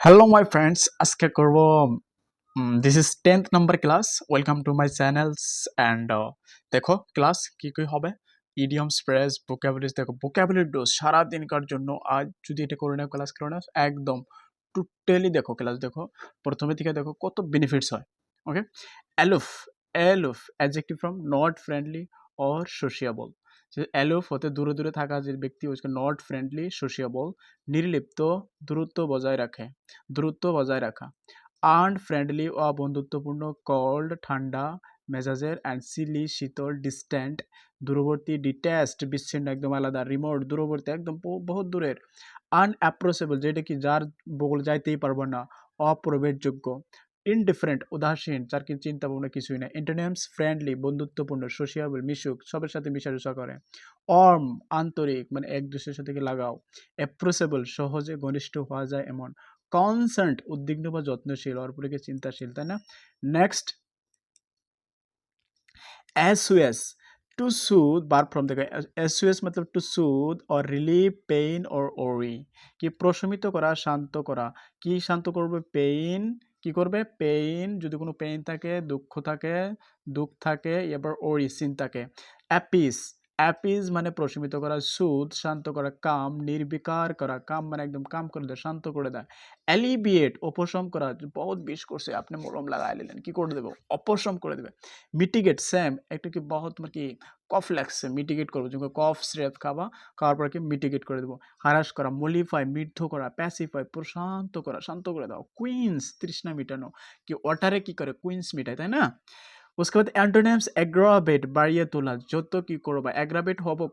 Hello my friends, আজকে করব this is 10th number class. Welcome to my channels and দেখো class কি কি হবে। Idioms, phrase, vocabularies. দেখো ভোকাবুলারি ডোজ সারা দিনকার জন্য। আজ যদি এটা করে নাও, ক্লাস করে নাও, একদম টোটালি দেখো ক্লাস দেখো, প্রথমে থেকে দেখো কত বেনিফিটস হয়। Okay, aloof. Aloof adjective from not friendly or sociable. Aloof হতে দূরে দূরে থাকা যে ব্যক্তি হচ্ছে নট ফ্রেন্ডলি, সোশিয়েবল। নির্লিপ্ত, দূরত্ব বজায় রাখে, দূরত্ব বজায় রাখা। আনফ্রেন্ডলি অবন্ধুত্বপূর্ণ, কোল্ড ঠান্ডা মেজাজের, অ্যান্ড সিলি শীতল, ডিস্ট্যান্ট দূরবর্তী, ডিট্যাচড বিচ্ছিন্ন একদম আলাদা, রিমোট দূরবর্তী একদম বহুত দূরের। আনঅ্যাপ্রোচেবল যেটা কি যার বগল যাইতেই পারবো না, অপ্রবেশযোগ্য। ইনডিফারেন্ট উদাসীন, যার কি চিন্তা ভাবনা কিছুই না। এন্টোনিমস ফ্রেন্ডলি বন্ধুত্বপূর্ণ, সোশিয়েবল মিশুক সবার সাথে মিশাজুসা করে। অর্ম আন্তরিক মানে এক দুসরের সাথে লাগাও। অ্যাপ্রোচেবল সহজে ঘনিষ্ঠ হওয়া যায় এমন। কনসার্নড উদ্বিগ্ন বা যত্নশীল, অপরকে চিন্তাশীল, তাই না? নেক্সট, SOS টু সুদ বার ফ্রম থেকে। SOS मतलब টু সুদ অর রিলিভ পেইন অর ওরি, কি প্রশমিত করা, শান্ত করা। কি শান্ত করবে? পেইন। কি করবে? পেইন, যদি কোনো পেইন থাকে, দুঃখ থাকে, এবার ওরি চিন্তাকে। অ্যাপিস। অ্যাপিস মানে প্রশমিত করা, সুদ শান্ত করা, কাম নির্বিকার করা, কাম মানে একদম কাম করে দেয়, শান্ত করে দেয়। অ্যালিবিয়েট উপশম করা, বহুত বিষ করছে আপনি মলম লাগাই নিলেন, কি করে দেবো? অপশম করে দেবে। মিটিগেট সেম একটু কি বহুত মানে কি কফ লাগছে, মিটিগেট করবো, যখন কফ সিরাপ খাওয়ার পর কি মিটিগেট করে দেবো। হারাস করা, মলিফাই মৃদ্ধ করা, প্যাসিফাই প্রশান্ত করা, শান্ত করে দাও। কুইন্স তৃষ্ণা মিটানো, কি ওয়াটারে কি করে? কুইন্স মিটায়, তাই না? उसके बाद অ্যান্টোনিমস অ্যাগ্রাভেট বাড়িয়ে তোলা, যত কি করবা অ্যাগ্রাভেট হবো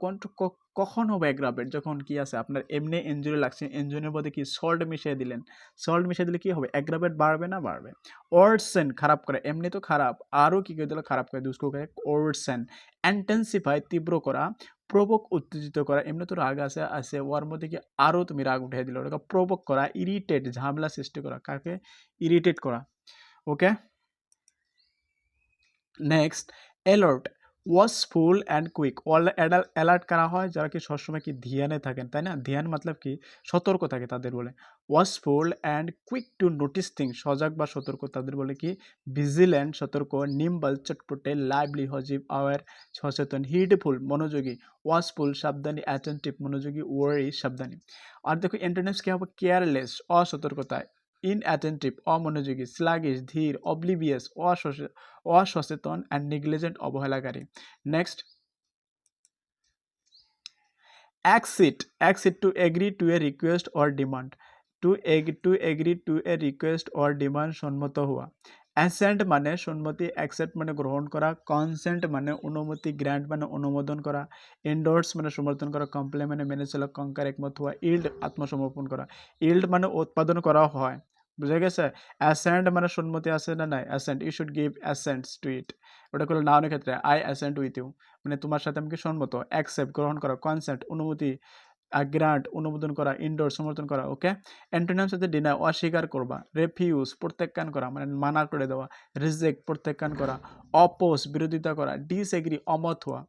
কখন হবে অ্যাগ্রাভেট? যখন কি আছে আপনার এমনি ইনজুরি লাগছে, ইনজুরির মধ্যে কি সল্ট মিশিয়ে দিলেন, সল্ট মিশিয়ে দিলে কি হবে? অ্যাগ্রাভেট বাড়বে না বাড়বে। ওয়ার্সেন খারাপ করে, এমনি তো খারাপ, আরও কি করে দিলে খারাপ করে দুষ্কো করে। ওয়ার্সেন অ্যান্টেন্সিফাই তীব্র করা, প্রভোক উত্তেজিত করা, এমনি তো রাগ আছে ওর মধ্যে কি আরও তুমি রাগ উঠিয়ে দিলে, ওটা প্রভোক করা। ইরিটেট ঝামেলা সৃষ্টি করা, কাকে? ইরিটেট করা। Okay, next, alert watchful and quick. Alert করা হয় যারা কি সবসময় কি ধ্যানে থাকেন, তাই না? ধ্যান মতলব কি সতর্ক থাকে তাদের বলে। Watchful and quick two notice thing, সজাগ বা সতর্ক তাদের বলে কি ভিজিল্যান্ট সতর্ক। নিম্বল চটপটে, লাইভলি সজীব, আওয়ার সচেতন। হিডফুল মনোযোগী, ওয়াচফুল সাবধানী, অ্যাটেন্টিভ মনোযোগী, ওয়ারি সাবধানী। আর দেখো এন্টোনিমস কি হবে? কেয়ারলেস অসতর্কতা, ইনঅ্যাটেন্টিভ অমনোযোগী, স্লাগিশ ধীর, অবলিভিয়াস অসচেতন, অ্যান্ড নেগলিজেন্ট অবহেলাকারী। Next, accede to agree to a request or demand. To agree to a request or demand সম্মত হওয়া। অ্যাসেন্ট মানে সম্মতি, অ্যাকসেপ্ট মানে গ্রহণ করা, কনসেন্ট মানে অনুমতি, গ্র্যান্ট মানে অনুমোদন করা, এন্ডোর্স মানে সমর্থন করা, কমপ্লে মানে মেনে চলা, কঙ্কার একমত হওয়া, ইল্ড আত্মসমর্পণ করা। ইল্ড মানে উৎপাদন করা হয়, বুঝা গেছে? অ্যাসেন্ট মানে সম্মতি আছে না নাই, assent you should give assents to it. ওটা করলে নাউনের ক্ষেত্রে আই অ্যাসেন্ট উইথ ইউ, মানে তোমার সাথে আমি কি সম্মত। অ্যাকসেপ্ট গ্রহণ করা, কনসেন্ট অনুমতি, গ্রান্ট অনুমোদন করা, ইনডোর সমর্থন করা। ওকে, অ্যান্টোনিমস হচ্ছে ডিনাই অস্বীকার করবা, রেফিউজ প্রত্যাখ্যান করা মানে মানা করে দেওয়া, রিজেক্ট প্রত্যাখ্যান করা, অপোজ বিরোধিতা করা, ডিসএগ্রি অমত হওয়া।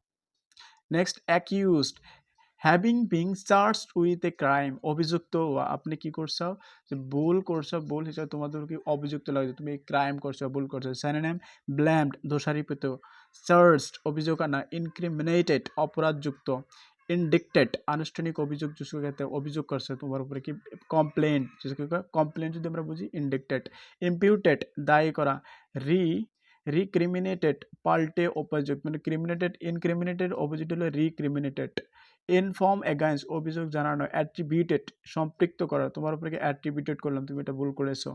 Next, accused having being charged with a crime, অভিযুক্ত হওয়া, আপনি কি করছো? যে ভুল করছো, ভুল হিসাবে তোমাদের কি অভিযুক্ত লাগছে, তুমি ক্রাইম করছো, ভুল করছো। স্যানোনিম ব্ল্যামড দোষারোপিত, চার্জড অভিযোগ আনা, ইনক্রিমিনেটেড অপরাধযুক্ত, ইনডিক্টেড আনুষ্ঠানিক অভিযোগ, ক্ষেত্রে অভিযোগ করছে তোমার উপরে কি কমপ্লেন্ট, কমপ্লেন্ট যদি আমরা বুঝি ইনডিক্টেড। ইম্পিউটেড দায়ী করা, রি রিক্রিমিনেটেড পাল্টে অভিযোগ, মানে ক্রিমিনেটেড ইনক্রিমিনেটেড অপোজিট হলো রিক্রিমিনেটেড। ইনফর্ম এগেইনস্ট অভিযোগ জানানো, অ্যাট্রিবিউটেড সম্পৃক্ত করা, তোমার উপরে অ্যাট্রিবিউটেড করলাম, তুমি এটা ভুল করেছো।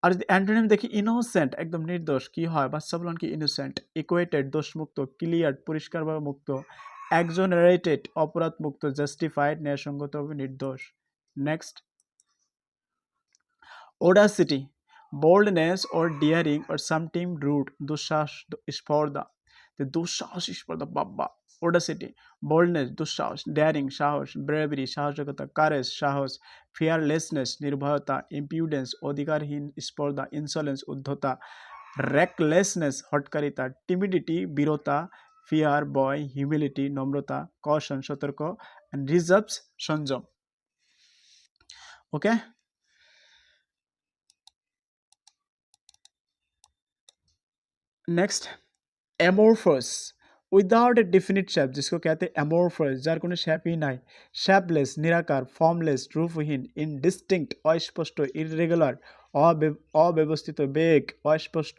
আর যদি অ্যান্টোনিম দেখি, ইনোসেন্ট একদম নির্দোষ, কি হয় বাচ্চা বলুন কি ইনোসেন্ট। ইকুয়েটেড দোষমুক্ত, ক্লিয়ার পরিষ্কারভাবে মুক্ত, এক্সোনারেটেড অপরাধ মুক্ত, জাস্টিফাইড ন্যায়সঙ্গতভাবে নির্দোষ। Next, audacity boldness or daring or something rude, দুঃসাহস স্পর্ধা, দুঃসাহস স্পর্ধা বাবা। ওডাসিটি boldness দুঃসাহস, daring সাহস, bravery সাহসিকতা, courage সাহস, fearlessness নির্ভয়তা, impudence অধিকারহীন স্পর্ধা, insolence উদ্ধতা, recklessness হঠকারিতা, timidity বীরতা, fear ভয়, humility নম্রতা, caution সতর্ক, and reserves সংযম। Okay, next amorphous without a definite shape, जिसको कहते हैं एमोरफस, जार কোনো शेप ही নাই, शेपलेस निराकार, फॉर्मलेस रूपहीन, इनडिस्टिंक्ट अस्पष्ट, इरेगुलर অব্যবস্থিত, বেগ অস্পষ্ট,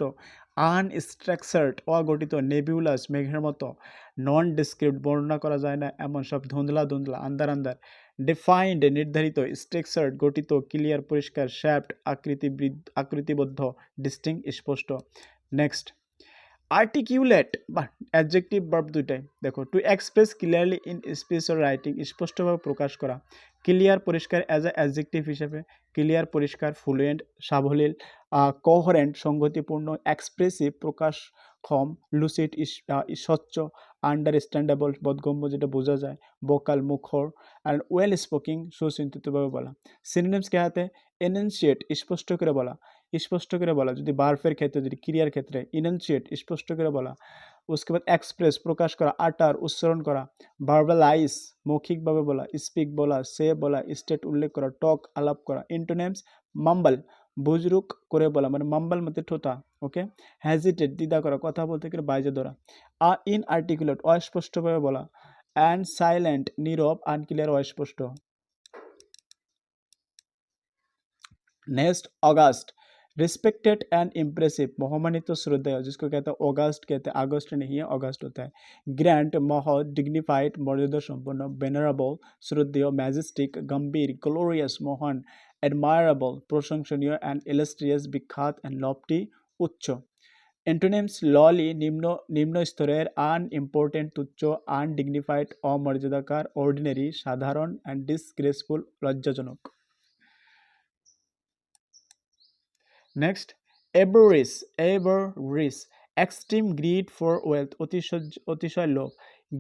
আনস্ট্রাকচার্ড অগঠিত, নেবিউলাস মেঘের মতো, নন ডিসক্রিপ্ট বর্ণনা করা যায় না এমন, সব ধুন্দলা ধুন্দলা, আন্দার আন্দার, ডিফাইন্ড নির্ধারিত, স্ট্রাকচার্ড গঠিত, ক্লিয়ার পরিষ্কার, শ্যাপ্ট আকৃতিবদ্ধ, ডিস্টিংক্ট স্পষ্ট। নেক্সট আর্টিকিউলেট বা অ্যাডজেক্টিভ ভার্ব দুইটাই দেখো, to express clearly in speech or writing, স্পষ্টভাবে প্রকাশ করা, ক্লিয়ার পরিষ্কার অ্যাজ এ অ্যাডজেক্টিভ হিসেবে, ক্লিয়ার পরিষ্কার, ফ্লুয়েন্ট সাবলীল, কোহারেন্ট সংগতিপূর্ণ, এক্সপ্রেসিভ প্রকাশক্ষম, লুসিড স্বচ্ছ, আন্ডারস্ট্যান্ডেবল বোধগম্য যেটা বোঝা যায়, ভোকাল মুখর, অ্যান্ড ওয়েল স্পোকিং সুচিন্তিতভাবে বলা। সিনোনিমস কে হাতে এনএনশিয়েট স্পষ্ট করে বলা, স্পষ্ট করে বলা যদি বার্ফের ক্ষেত্রে, যদি ক্রিয়ার ক্ষেত্রে ইনানশিয়েট স্পষ্ট করে বলা। उसके बाद এক্সপ্রেস প্রকাশ করা, আটার উচ্চারণ করা, ভার্বালাইজ মৌখিকভাবে বলা, স্পিক বলা, সে বলা, স্টেট উল্লেখ করা, টক আলাপ করা। ইন্টোনেমস মাম্বল বুজরুক করে বলা, মানে মাম্বল মতে ঠোঁটা, ওকে। হ্যাজিটেট দ্বিধা করা, কথা বলতে গেলে বাইজে ধরা। ইনআর্টিকুলেট অস্পষ্টভাবে বলা। অ্যান্ড সাইলেন্ট নীরব, আনক্লিয়ার অস্পষ্ট। Next august respected and impressive मोहमानित श्रद्धेय, जिसको कहते हैं ऑगस्ट, कहते हैं अगस्त नहीं है, ऑगस्ट होता है। ग्रैंड महत, डिग्निफाइड मर्यादा संपन्न, वेनरेबल श्रद्धेय, मैजेस्टिक गंभीर, ग्लोरियस महान, एडमायरेबल प्रशंसनीय, एंड इलस्ट्रियस विख्यात, एंड लफ्टी उच्च। एंटोनिम्स लॉली निम्न निम्न स्तरेर, अनइम्पोर्टेंट तुच्छ, अनडिग्निफाइड अमर्यादाकार, ऑर्डिनरी साधारण, एंड डिसग्रेसफुल लज्जाजनक। Next avarice extreme greed for wealth, अतिशय लोभ,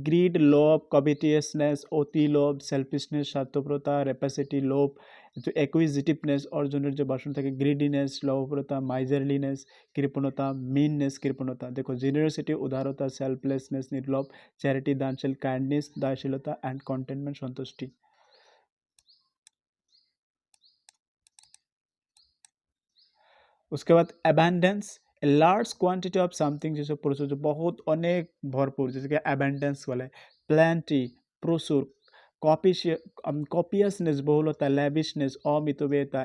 ग्रीड लोभ, कविटियसनेस अति लोभ, सेल्फिशनेस स्वार्थपरता, रेपासिटी लोभ, जो एक्विजिटिवनेस अर्जनेर जो बासन थाके, ग्रीडिनेस लोभप्रता, माइजारलिनेस कृपणता, मीननेस कृपणता। देखो जेनारोसिटी उदारता, सेल्फलेसनेस निर्लोभ, चैरिटी दानशील, काइंडनेस दयाशीलता, एंड कन्टेनमेंट सन्तुष्टि। उसके बाद abundance large quantity of something, जैसे प्रचुर, बहुत अनेक भरपूर, जैसे कि अबैंडेंस वाले। प्लेंटी प्रचुर, कॉपियसनेस बहुलता, लैविशनेस अमितव्ययता,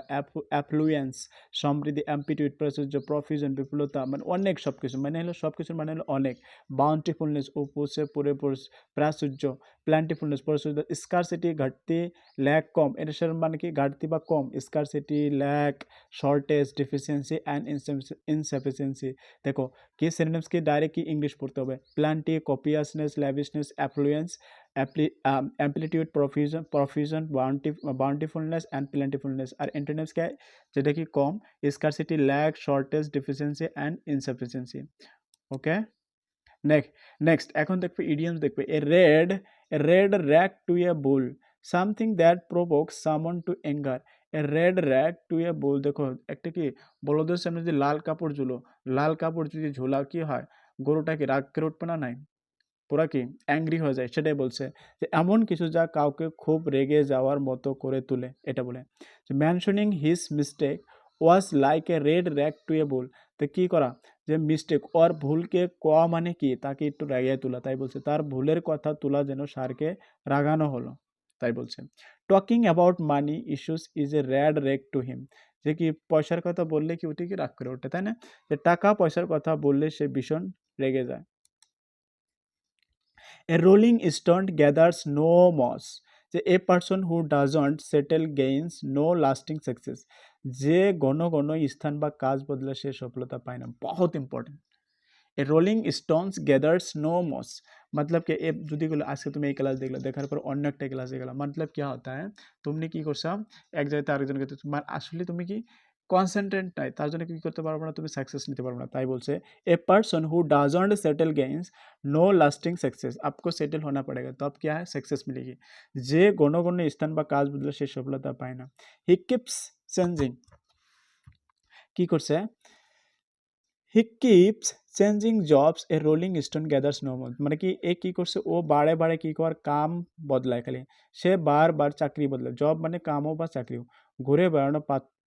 एफ्लुएंस समृद्धि, एम्पिट्यूड प्राचुर्य, प्रफ्यूजन विपुलता, মানে অনেক সবকিছু, মানে হলো সবকিছুর মানে হলো অনেক। বাউন্টিফুলনেস উপসে পুরোপুর প্রাচুর্য, প্ল্যান্টিফুলনেস প্রচুর, স্কারসিটি ঘাটতি, ল্যাক কম, এটার মানে কি ঘাটতি বা কম, scarcity lack, shortage, deficiency, and insufficiency. দেখো কি সিনোনিমস কি ডাইরেক্ট কি इंग्लिश পড়তে হবে, plenty, copiousness, lavishness, affluence, amplitude, profusion, bountifulness, and plentifulness. और एंटोनिम्स क्या है, যেটা কি কম, scarcity, lack, shortage, deficiency, and insufficiency. Okay next এখন দেখবে ইডিয়মস দেখবে, a red rag to a bull, something that provokes someone to anger. A red rag to a bull, দেখো একটা কি বলদের সামনে যদি লাল কাপড় ঝুলো, লাল কাপড় যদি ঝোলা কি হয়, গরুটা কি রাগ করে উঠবে না? নাই, পুরা কি অ্যাংরি হয়ে যায়, সেটাই বলছে যে এমন কিছু যা কাউকে খুব রেগে যাওয়ার মতো করে তোলে, এটা বলে। Mentioning his mistake was like a red rag to a bull, তো কি করা, যে মিস্টেক ওর ভুলকে কোয়া মানে কি, তাকে একটু রাগিয়ে তোলা, তাই বলছে তার ভুলের কথা তোলা যেন ষাঁড়কে রাগানো হলো, তাই বলছে। Talking about money issues is a red rag to him, যে কি পয়সার কথা বললে কি ওটি কি রাগ করে ওঠে, তাই না, যে টাকা পয়সার কথা বললে সে ভীষণ রেগে যায়। A rolling stone gathers no moss, যে a person who doesn't settle gains no lasting success, যে ঘন ঘন স্থান বা কাজ বদলে সে সফলতা পায় না। बहुत important. A rolling stones gathers no moss, मतलब कि ए যদি গুলো আজকে তুমি এই ক্লাস দেখলে, দেখার পর অন্য একটা ক্লাসে গেলাম, मतलब क्या होता है, तुमने কি করছো এক জায়গাতে আরেকজনকে, তোমার আসলে তুমি কি কনসেন্ট্রেট নাই, তার জন্য কি করতে পারবে না, তুমি সাকসেস নিতে পারবে না, তাই বলছে a person who doesn't settle gains no lasting success, आपको सेटल होना पड़ेगा तब क्या है सक्सेस मिलेगी। যে গণ গণ স্থান বা কাজ বদলে সে সফলতা পায় না। হি কিপস চেঞ্জিং, কি করছে, he keeps changing jobs a rolling stone gathers no more, মানে কি এ কি করছে, ও বারে বারে কি কর কাম বদলায়, খালি সে বারবার চাকরি বদলায়, জব মানে কামও বা চাকরিও, ঘুরে বেড়ানো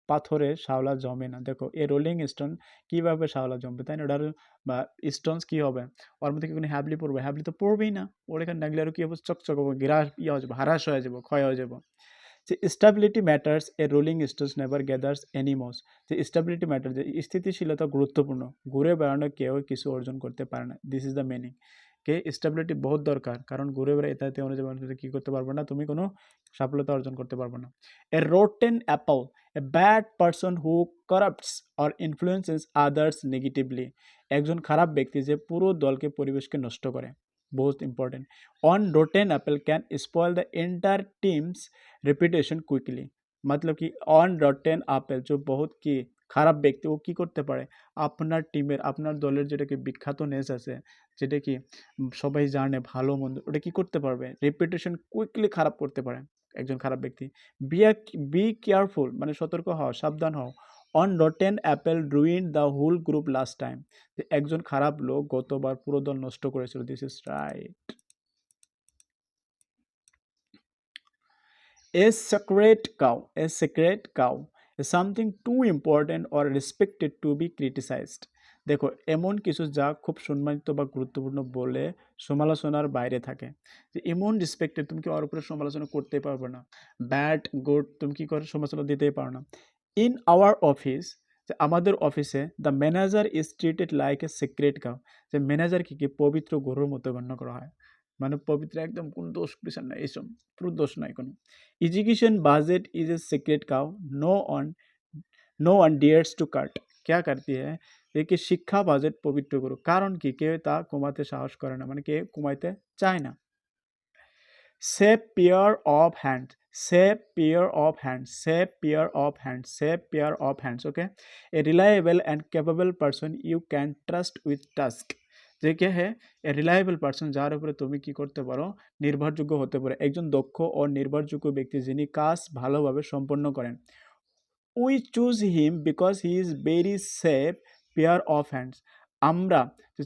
পাথরে শ্যাওলা জমে না। দেখো এই রোলিং স্টোন কিভাবে শ্যাওলা জমবে, তাই না? ওটার বা স্টোনস কি হবে, ওর মধ্যে কি কোনো হ্যাবলি পড়বে? হ্যাবলি তো পড়বেই না। ওর এখানে লাগলে আর কি হবে, চকচক হবে, গ্রাস ইয়ে হয়ে যাবে, হারাস হয়ে যাবে, ক্ষয় হয়ে যাবে। যে stability matters, a rolling stones never gathers any moss. যে স্টেবিলিটি ম্যাটার, যে স্থিতিশীলতা গুরুত্বপূর্ণ, ঘুরে বেড়ানো কেউ কিছু অর্জন করতে পারে না। This is the meaning. K stability বহুত দরকার, কারণ ঘুরে বেড়ে এটাতে অনুযায়ী কি করতে পারবে না, তুমি কোনো সফলতা অর্জন করতে পারবে না। A rotten apple, a bad person who corrupts or influences others negatively. একজন খারাপ ব্যক্তি যে পুরো দলকে পরিবেশকে নষ্ট করে। বহুত important. On rotten Apple can spoil the entire teams reputation quickly. मतलब कि অন রটেন আপেল, जो বহুত কি খারাপ ব্যক্তি, ও কি করতে পারে, আপনার টিমের, আপনার দলের যেটাকে বিখ্যাত নেস আছে, যেটা কি সবাই জানে ভালো মন্দ, ওটা কি করতে পারবে, রেপুটেশন কুইকলি খারাপ করতে পারে একজন খারাপ ব্যক্তি। বি বি কেয়ারফুল মানে সতর্ক হও, সাবধান হও। One rotten apple ruin the whole group last time. একজন খারাপ লোক গতবার পুরো দল নষ্ট করেছিল। This is right. A sacred cow is something too important or respected to be criticized. দেখো এমন কিছু যা খুব সম্মানিত বা গুরুত্বপূর্ণ বলে সমালোচনার বাইরে থাকে। যে এমন রেসপেক্টেড, তুমি কি ওর উপরে সমালোচনা করতে পারবে না। ব্যাড গুড, তুমি কি করে সমালোচনা দিতেই পারো না। ইন আওয়ার অফিস, যে আমাদের অফিসে the manager is treated like a secret cow. যে ম্যানেজারকে কি পবিত্র গরুর মতো গণ্য করা হয়, মানে পবিত্র একদম, কোনো দোষ বিচার নাই, এইসব পুরো দোষ নাই কোনো। Education budget is a secret cow, no one dares to cut. क्या करती है, देखिए शिक्षा বাজেট পবিত্র গরু, কারণ কি কেউ তা কমাতে সাহস করে না, মানে কেউ কমাইতে চায় না। Save pair of hands, save pair of hands, save pair of hands, save pair of hands, okay? A reliable and capable person you can trust with task। যে কে হে, এ রিলায়েবল পারসন, যার উপরে তুমি কি করতে পারো, নির্ভরযোগ্য হতে পারে, একজন দক্ষ ও নির্ভরযোগ্য ব্যক্তি যিনি কাজ ভালোভাবে সম্পন্ন করেন। We choose him because he is very safe pair of hands. আমরা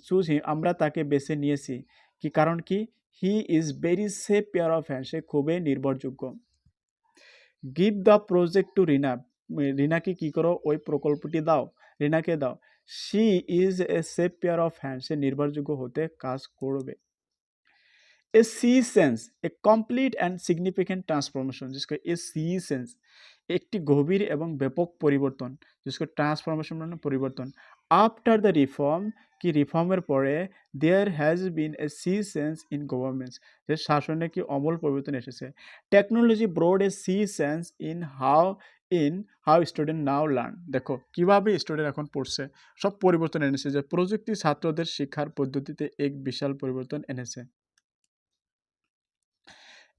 চুজ হিম, আমরা তাকে বেছে নিয়েছি কি, কারণ কি, he is very safe pair of hand, সে খুবই নির্ভরযোগ্য। Give the project to Reena, রিনাকে কি করো, ওই প্রকল্পটি দাও, রিনাকে দাও। She is a safe pair of hand, সে নির্ভরযোগ্য হতে কাজ করবে। A sea change, a complete and significant transformation, जिसको ए सी सेंस একটি গভীর এবং ব্যাপক পরিবর্তন, जिसको ট্রান্সফরমেশন মানে পরিবর্তন। আফটার দ্য রিফর্ম, কি রিফর্মের পরে, there has been a sea change in governments, যে শাসনে কি অমূল পরিবর্তন এসেছে। Technology brought a sea change in how student now learn. দেখো কিভাবে স্টুডেন্ট এখন পড়ছে, সব পরিবর্তন এনেছে, যে প্রযুক্তি ছাত্রদের শিক্ষার পদ্ধতিতে এক বিশাল পরিবর্তন এনেছে।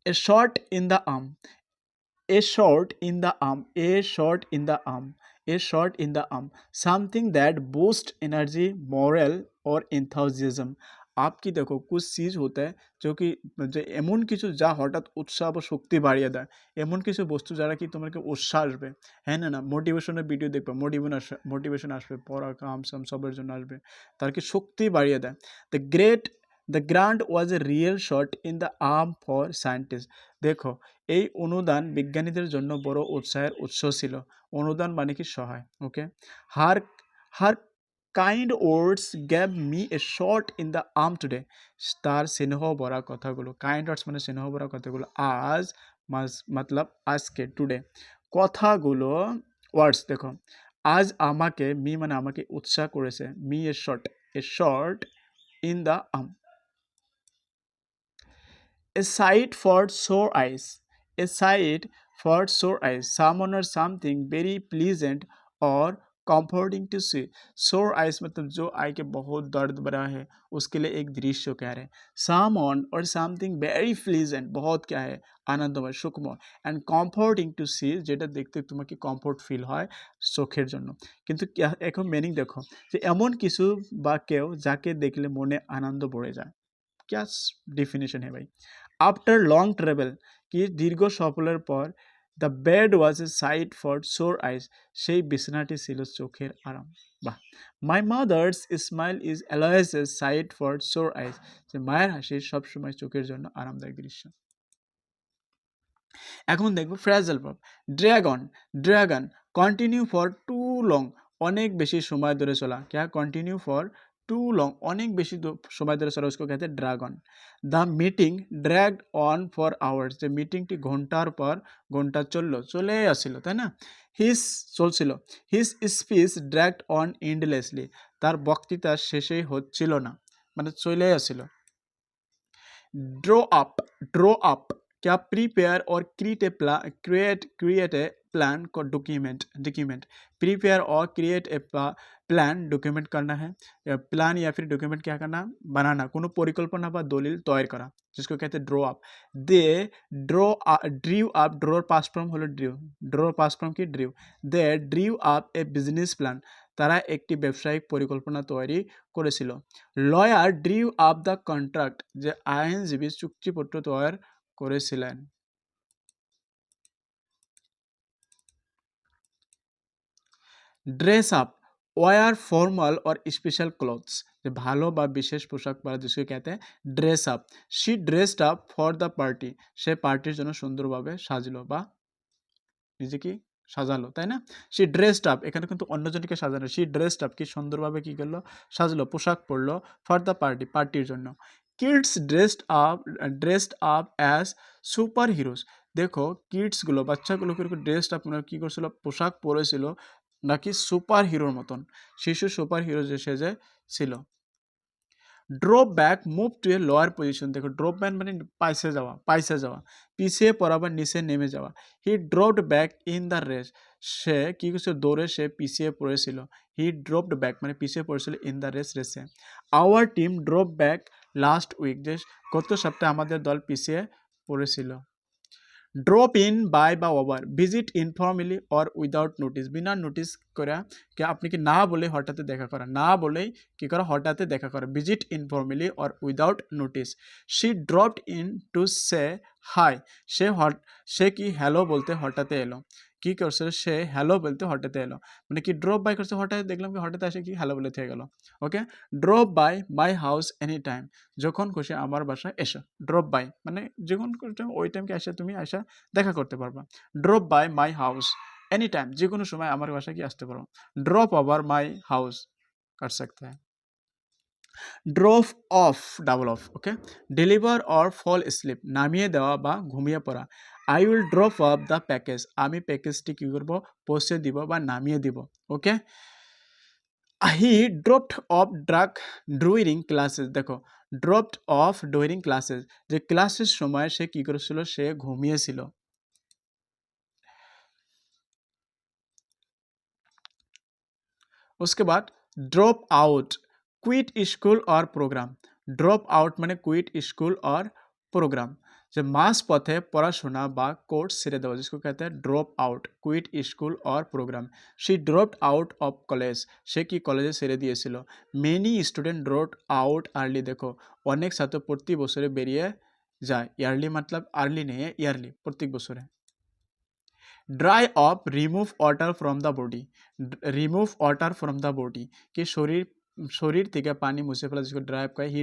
A shot in the arm, a shot in the arm, a shot in the arm, a shot in the arm, something that boosts energy, morale or enthusiasm। आपकी देखो कुछ चीज़ होता है जो कि যে এমন কিছু যা হঠাৎ উৎসাহ বা শক্তি বাড়িয়ে দেয়, এমন কিছু বস্তু যারা কি তোমাকে উৎসাহ আসবে, হ্যাঁ না না, মোটিভেশনের ভিডিও দেখবে, মোটিভেশন আসবে, পড়া কাম সাম সবের জন্য আসবে, তার কি শক্তি বাড়িয়ে দেয়। The great the grant was A real shot in the arm for scientist. দেখো এই অনুদান বিজ্ঞানীদের জন্য বড় উৎসাহের উৎস ছিল। অনুদান মানে কি সহায়, okay. Her her kind words gave me a shot in the arm today. তার স্নেহ ভরা কথাগুলো, কাইন্ড ওয়ার্ডস মানে স্নেহ ভরা কথাগুলো, আজ মতলব আজকে, টুডে কথাগুলো, ওয়ার্ডস দেখো, আজ আমাকে, মি মানে আমাকে উৎসাহ করেছে, me a shot in the arm. A sight for sore eyes, a sight for sore eyes, someone or something very pleasant or comforting to see। sore eyes मतलब जो आई के बहुत दर्द भरा है, उसके लिए एक दृश्य कह रहे हैं। someone or something very pleasant, बहुत क्या है, আনন্দময়, সুখময়, and comforting to see, যেটা দেখতে তোমাকে কমফোর্ট ফিল হয় চোখের জন্য। কিন্তু এখন মিনিং দেখো, যে এমন কিছু বা কেউ যাকে দেখলে মনে আনন্দ ভরে যায়। क्या डेफिनेशन है भाई। आफ्टर लॉन्ग ट्रेवल, कि दीर्घ सफरेर पर, the bed was a sight for sore eyes, সেই বিছানাটি ছিল চোখের আরাম। বাহ। My mother's smile is always a sight for sore eyes, যে মায়ের হাসি সবসময় চোখের জন্য আরামদায়ক দৃশ্য। এখন দেখব phrasal verb. Drag on continue for too long, অনেক বেশি সময় ধরে চলা। क्या কন্টিনিউ ফর টু লং, অনেক বেশি সময় ধরে চলা, उसको कहते हैं dragon. The meeting dragged on for hours, যে মিটিংটি ঘন্টার পর ঘন্টা চলে আসছিল, তাই না? চলছিল। His speech dragged on endlessly, তার বক্তৃতা শেষেই হচ্ছিল না, মানে চলে আসছিল। ड्रॉ अप क्या प्रिपेयर और क्रिएट ए प्लान को डॉक्यूमेंट प्रिपेयर और क्रिएट ए प्लान डॉक्यूमेंट करना है, प्लान या फिर डॉक्यूमेंट क्या करना, बनाना, কোনো পরিকল্পনা বা দলিল তৈরি করা, जिसको कहते हैं draw up. They drew up, draw past form হলো ड्रॉर पास्ट फॉर्म কি drew. They drew up a business plan, তারা একটি ব্যবসায়িক পরিকল্পনা তৈরি করেছিল। Lawyer drew up the contract, যে আইনজীবী চুক্তিপত্র তৈরি করেছিলেন। ড্রেস আপ ওয়ার ফর্মাল और স্পেশাল ক্লথস, যে ভালো বা বিশেষ পোশাক পরা, जिसको कहते हैं dress up. She dressed up for the party, সে পার্টির জন্য সুন্দরভাবে সাজলো বা নিজেকে সাজালো, তাই না? শি ড্রেসড আপ, এখানে কিন্তু অন্যজনকে সাজানো, শি ড্রেসড আপ কি সুন্দরভাবে কি করলো, সাজলো, পোশাক পরলো, ফর দ্য পার্টি, পার্টির জন্য। Kids dressed up as superheroes, দেখো কিডসগুলো, বাচ্চাগুলো ড্রেসড আপ কি করছিল, পোশাক পরেছিল নাকি সুপার হিরোর মতন, শিশু সুপার হিরো যে সেজে ছিল। Drop back move to a lower position, দেখো ড্রপ ব্যাক মানে পাইসে যাওয়া, পিছিয়ে পড়া বা নিচে নেমে যাওয়া। He dropped back in the race, সে কি করছে, দৌড়ে সে পিছিয়ে পড়েছিল। হি ড্রপড ব্যাক মানে পিছিয়ে পড়েছিল, ইন দ্য রেসে। Our team drop back last week, যে গত সপ্তাহে আমাদের দল পিছিয়ে পড়েছিল। ড্রপ ইন বাই বা over, visit informally or without notice, বিনা নোটিস করা, কে আপনি কি না বলে হঠাৎ দেখা করা, না বলেই কি করা, হঠাৎ দেখা করা, visit informally or without notice. She dropped in to say hi, সে কি হ্যালো বলতে হঠাৎ এলো, কি করছে, সে হ্যালো বলতে হঠাৎ এলো, মানে কি ড্রপ বাই করছে, হঠাৎ দেখলাম কি হঠাৎ আসে কি হ্যালো বলে থেকে গেল। Okay, drop by my house any time, যখন খুশি আমার বাসায় এসো। ড্রপ বাই মানে যখন ওই টাইমকে এসে তুমি আসা দেখা করতে পারবা। Drop by my house any time, যে কোনো সময় আমার বাসায় কি আসতে পারো। ড্রপ ওভার মাই হাউস कर सकते हैं। Drop off double off, okay. Deliver or fall asleep, নামিয়ে দেওয়া বা ঘুমিয়ে পড়া। I will drop off the package, আমি প্যাকেজটি কী করবো, পৌঁছে দিব বা নামিয়ে দিব। Okay, he dropped off during classes, দেখো ড্রপড অফ ডুরিং ক্লাসেস, যে ক্লাসের সময় সে কি করেছিল, সে ঘুমিয়েছিল। उसके बाद drop out quit school or program. Drop out মানে কুইট স্কুল অর প্রোগ্রাম, যে মাস পথে পড়াশোনা বা কোর্স ছেড়ে দেওয়া, जिसको कहते हैं drop out, quit school or program. She dropped out of college, সে কি কলেজে ছেড়ে দিয়েছিল। Many student drop out early, দেখো অনেক ছাত্র প্রতি বছরে বেরিয়ে যায়। ইয়ারলি मतलब আর্লি নেই, ইয়ারলি, প্রত্যেক বছরে। Dry of remove water from the body, remove water from the body কি শরীর থেকে পানি মুছে ফেলা, जिसको ড্রাই অফ কয়। He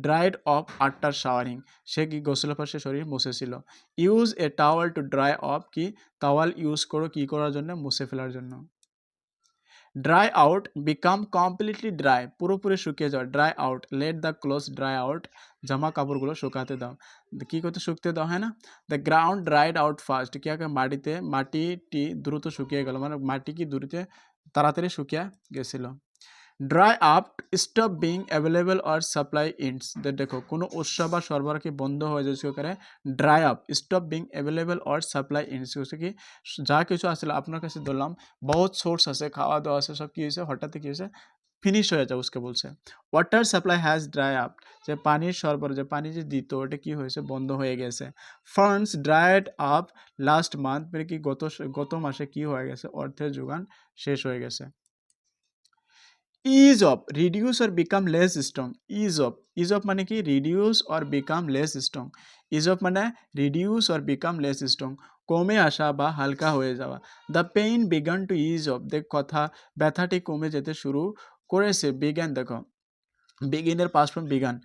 dried off after showering, সে কি গোসলের পর সে শরীর মুছেছিল। Use a towel to dry off কি টাওয়াল ইউজ করো কি করার জন্য, মুছে ফেলার জন্য। Dry out become completely dry, পুরোপুরি শুকিয়ে যাওয়া। Dry out let the clothes dry out, জামা কাপড়গুলো শুকাতে দাও, কি করতে শুকতে দাও, হ্যাঁ না। The ground dried out fast, কি আগে মাটিটি দ্রুত শুকিয়ে গেল, মানে মাটি কি দ্রুত তাড়াতাড়ি শুকিয়ে গেছিল। Dry up stop being available or supply ends, দেখো কোনো উৎস বা সরবরাহ কি বন্ধ হয়ে যায়, সেখানে dry up stop being available or supply ends, কি যা কিছু আসলে আপনার কাছে ধরলাম বহুত সোর্স আছে, খাওয়া দাওয়া আছে, সব কি হয়েছে, হঠাৎ কি হয়েছে, ফিনিশ হয়ে যায়, উসকে বলছে। Water supply has dry up, যে পানির সরবরাহ, যে পানি যে দিত ওটা কি হয়েছে, বন্ধ হয়ে গেছে। Funds dried up last month, মানে কি গত মাসে কি হয়ে গেছে, অর্থের যোগান শেষ হয়ে গেছে। Ease off reduce or become less strong, ease off মানে কি reduce or become less strong, ease off মানে reduce or become less strong, কমে আসা বা হালকা হয়ে যাওয়া। The pain began to ease off, দেখ কথা ব্যথাটি কমে যেতে শুরু করেছে। বিজ্ঞান দেখো বিগিনের পাস্ট ফর্ম বিগান,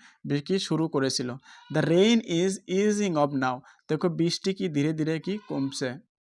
কি শুরু করেছিল। দ্য রেইন ইজ ইজিং অফ নাও, দেখো বৃষ্টি কি ধীরে ধীরে কি কমছে।